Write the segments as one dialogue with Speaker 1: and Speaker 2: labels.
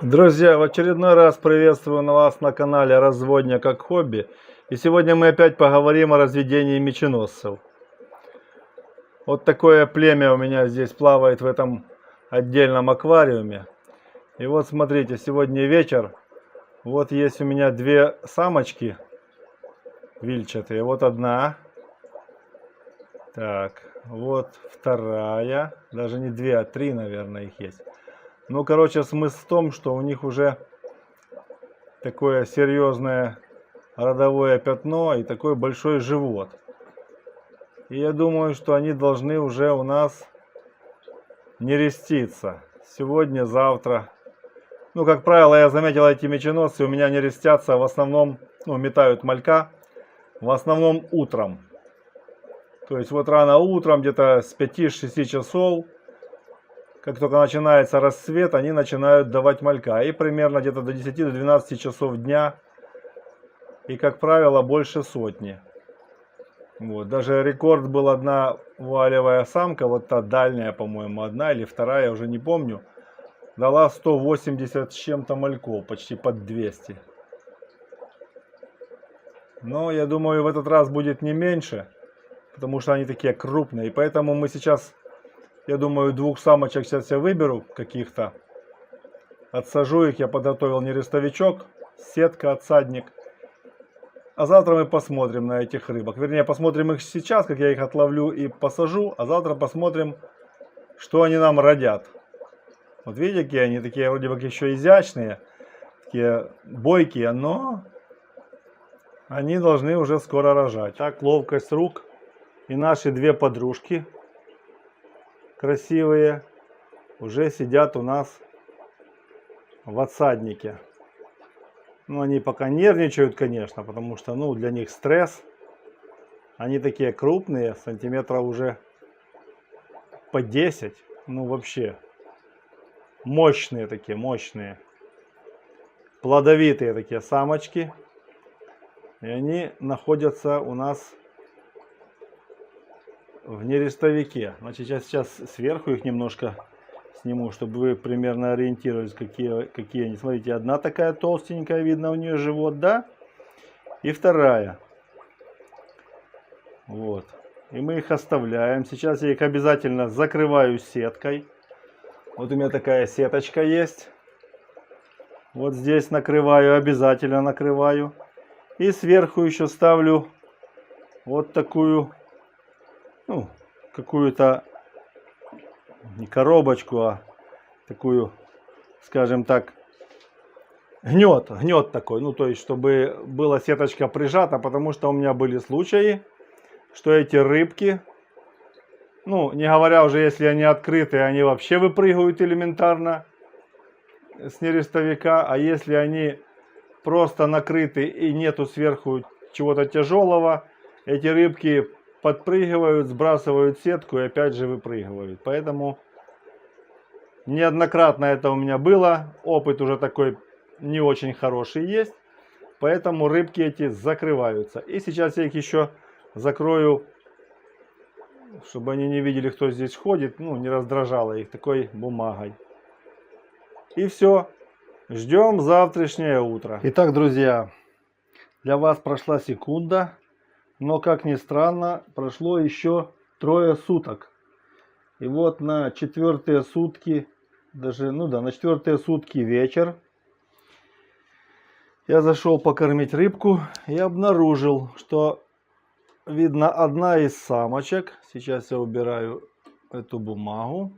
Speaker 1: Друзья, в очередной раз приветствую вас на канале Разводня как хобби. И сегодня мы опять поговорим о разведении меченосцев. Вот такое племя у меня здесь плавает в этом отдельном аквариуме. И вот смотрите, сегодня вечер. Вот есть у меня две самочки вильчатые. Вот одна. Так, вот вторая. Даже не две, а три, наверное, их есть. Ну, короче, смысл в том, что у них уже такое серьезное родовое пятно и такой большой живот. И я думаю, что они должны уже у нас нереститься. Сегодня, завтра. Ну, как правило, я заметил, эти меченосцы у меня нерестятся в основном, метают малька, в основном утром. То есть вот рано утром, где-то с 5-6 часов, как только начинается рассвет, они начинают давать малька. И примерно где-то до 10-12 часов дня. И, как правило, больше сотни. Вот. Даже рекорд был одна валевая самка, вот та дальняя, по-моему, одна или вторая, я уже не помню. Дала 180 с чем-то мальков, почти под 200. Но я думаю, в этот раз будет не меньше, потому что они такие крупные. И поэтому мы сейчас... Я думаю, двух самочек сейчас я выберу каких-то. Отсажу их, я подготовил нерестовичок, сетка, отсадник. А завтра мы посмотрим на этих рыбок. Вернее, посмотрим их сейчас, как я их отловлю и посажу. А завтра посмотрим, что они нам родят. Вот видите, какие они такие вроде бы еще изящные, такие бойкие, но они должны уже скоро рожать. Так, ловкость рук. И наши две подружки красивые уже сидят у нас в отсаднике. Ну, они пока нервничают, конечно, потому что, для них стресс. Они такие крупные, сантиметров уже по 10. Ну, вообще, мощные такие, мощные. Плодовитые такие самочки. И они находятся у нас в нерестовике. Значит, сейчас сверху их немножко сниму, чтобы вы примерно ориентировались, какие они. Смотрите, одна такая толстенькая, видно у нее живот, да? И вторая. Вот. И мы их оставляем. Сейчас я их обязательно закрываю сеткой. Вот у меня такая сеточка есть. Вот здесь накрываю, обязательно накрываю. И сверху еще ставлю вот такую, какую-то не коробочку, а такую, скажем так, гнет такой. Ну, то есть, чтобы была сеточка прижата, потому что у меня были случаи, что эти рыбки, не говоря уже, если они открытые, они вообще выпрыгивают элементарно с нерестовика, а если они просто накрыты и нету сверху чего-то тяжелого, эти рыбки подпрыгивают, сбрасывают сетку и опять же выпрыгивают. Поэтому неоднократно это у меня было. Опыт уже такой не очень хороший есть. Поэтому рыбки эти закрываются. И сейчас я их еще закрою, чтобы они не видели, кто здесь ходит. Не раздражало их такой бумагой. И все. Ждем завтрашнее утро. Итак, друзья, для вас прошла секунда. Но, как ни странно, прошло еще 3 суток. И вот на 4-е сутки, на 4-е сутки вечер, я зашел покормить рыбку и обнаружил, что, видно, одна из самочек, сейчас я убираю эту бумагу,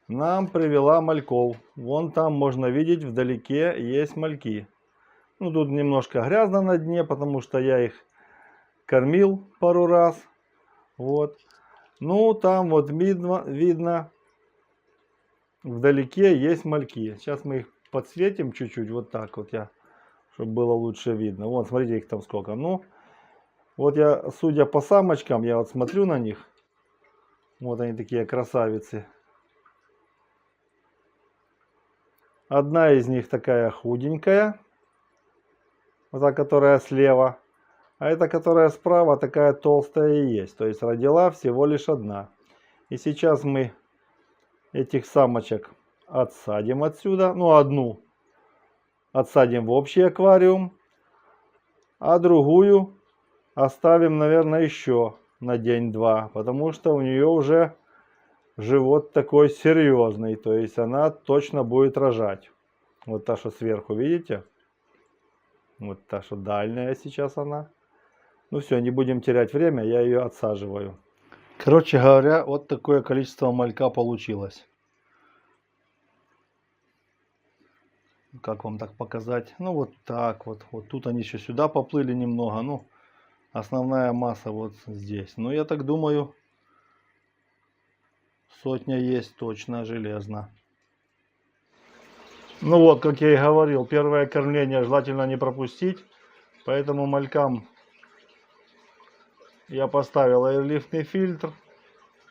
Speaker 1: нам привела мальков. Вон там можно видеть, вдалеке есть мальки. Тут немножко грязно на дне, потому что я их кормил пару раз. Вот. Там вот видно, вдалеке есть мальки. Сейчас мы их подсветим чуть-чуть, вот так вот чтобы было лучше видно. Вот, смотрите, их там сколько. Вот я, судя по самочкам, я вот смотрю на них. Вот они такие красавицы. Одна из них такая худенькая, вот та, которая слева. А эта, которая справа, такая толстая и есть. То есть родила всего лишь одна. И сейчас мы этих самочек отсадим отсюда. Ну, одну отсадим в общий аквариум, а другую оставим, наверное, еще на день-два, потому что у нее уже живот такой серьезный, то есть она точно будет рожать. Вот та, что сверху, видите? Вот та, что дальняя сейчас она. Ну все, не будем терять время, я ее отсаживаю. Короче говоря, вот такое количество малька получилось. Как вам так показать? Ну вот так вот. Вот тут они еще сюда поплыли немного. Ну, основная масса вот здесь. Но я так думаю, сотня есть точно, железно. Ну вот, как я и говорил, первое кормление желательно не пропустить. Поэтому малькам я поставил аэрлифтный фильтр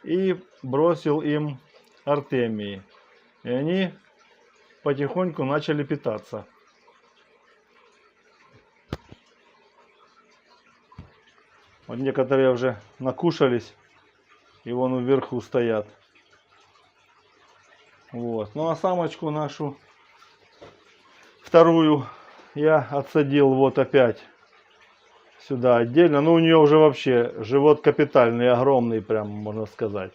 Speaker 1: и бросил им артемии. И они потихоньку начали питаться. Вот некоторые уже накушались и вон вверху стоят. Вот. Ну а самочку нашу вторую я отсадил вот опять сюда отдельно. Ну у нее уже вообще живот капитальный, огромный прям, можно сказать.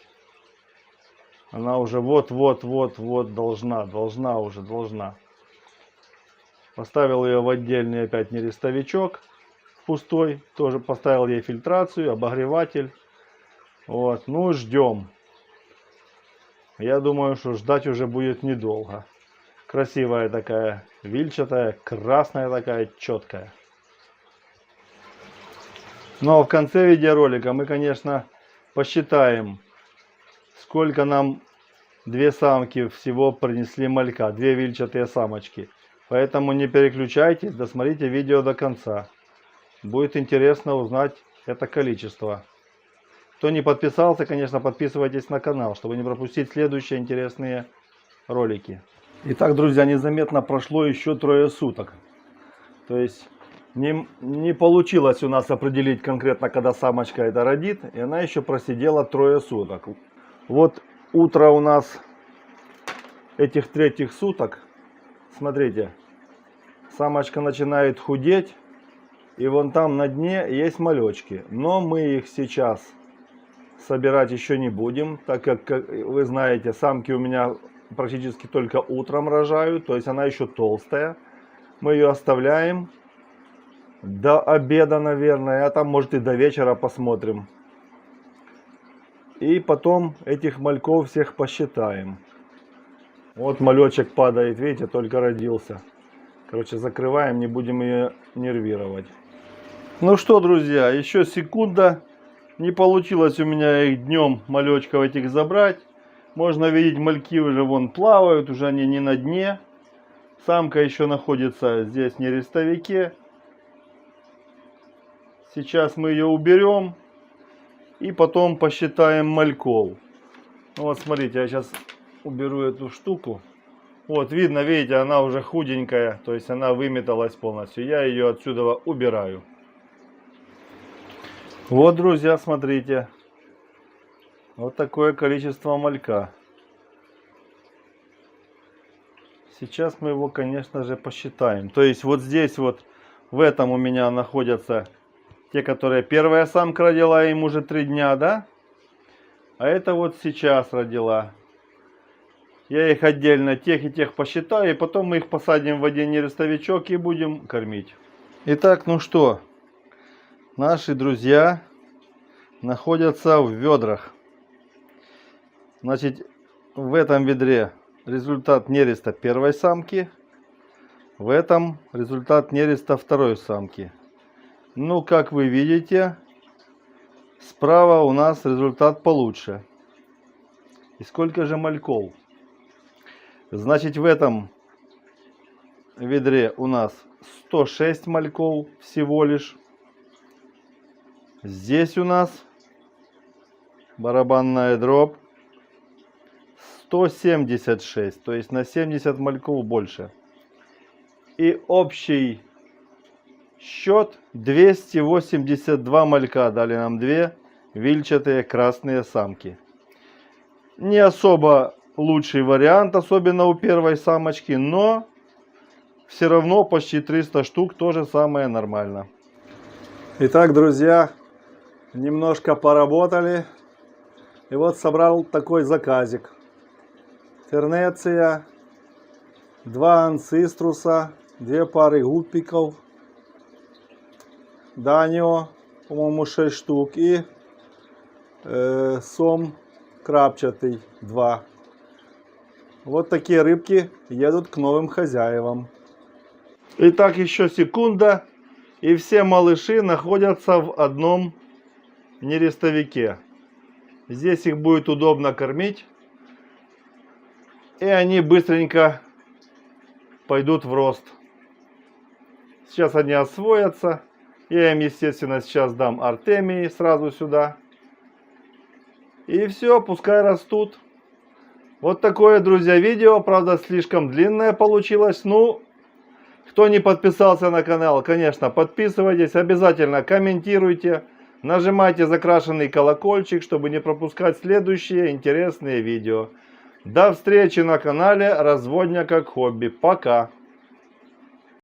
Speaker 1: Она уже вот-вот-вот-вот должна. Поставил ее в отдельный опять нерестовичок пустой. Тоже поставил ей фильтрацию, обогреватель. Вот, ну ждем. Я думаю, что ждать уже будет недолго. Красивая такая, вильчатая, красная такая, четкая. Но в конце видеоролика мы, конечно, посчитаем, сколько нам две самки всего принесли малька, две вильчатые самочки. Поэтому не переключайтесь, досмотрите видео до конца. Будет интересно узнать это количество. Кто не подписался, конечно, подписывайтесь на канал, чтобы не пропустить следующие интересные ролики. Итак, друзья, незаметно прошло еще 3 суток. То есть не получилось у нас определить конкретно, когда самочка это родит. И она еще просидела 3 суток. Вот утро у нас этих 3 суток. Смотрите, самочка начинает худеть. И вон там на дне есть малечки. Но мы их сейчас собирать еще не будем, так как вы знаете, самки у меня практически только утром рожают, то есть она еще толстая. Мы ее оставляем до обеда, наверное, а там может и до вечера посмотрим. И потом этих мальков всех посчитаем. Вот малечек падает, видите, только родился. Короче, закрываем, не будем ее нервировать. Ну что, друзья, еще секунда. Не получилось у меня их днем малечков этих забрать. Можно видеть, мальки уже вон плавают, уже они не на дне. Самка еще находится здесь в нерестовике. Сейчас мы ее уберем и потом посчитаем мальков. Вот смотрите, я сейчас уберу эту штуку. Вот видно, видите, она уже худенькая, то есть она выметалась полностью. Я ее отсюда убираю. Вот, друзья, смотрите. Вот такое количество малька. Сейчас мы его, конечно же, посчитаем. То есть вот здесь вот, в этом у меня находятся те, которые первая самка родила, им уже 3 дня, да? А это вот сейчас родила. Я их отдельно тех и тех посчитаю, и потом мы их посадим в один нерестовичок и будем кормить. Итак, ну что, наши друзья находятся в ведрах. Значит, в этом ведре результат нереста первой самки, в этом результат нереста второй самки. Ну, как вы видите, справа у нас результат получше. И сколько же мальков? Значит, в этом ведре у нас 106 мальков всего лишь. Здесь у нас барабанная дробь 176, то есть на 70 мальков больше. И общий счет 282 малька дали нам две вильчатые красные самки. Не особо
Speaker 2: лучший вариант, особенно у первой самочки, но все равно почти 300 штук тоже самое нормально.
Speaker 1: Итак, друзья, немножко поработали. И вот собрал такой заказик. Тернеция, 2 анциструса, 2 пары гуппиков, данио, по-моему, 6 штук, и сом крапчатый 2. Вот такие рыбки едут к новым хозяевам.
Speaker 2: Итак, еще секунда, и все малыши находятся в одном нерестовике. Здесь их будет удобно кормить, и они быстренько пойдут в рост. Сейчас они освоятся. Я им, естественно, сейчас дам артемии сразу сюда. И все, пускай растут. Вот такое, друзья, видео. Правда, слишком длинное получилось. Ну, кто не подписался на канал, конечно, подписывайтесь. Обязательно комментируйте. Нажимайте закрашенный колокольчик, чтобы не пропускать следующие интересные видео. До встречи на канале Разводня как хобби. Пока!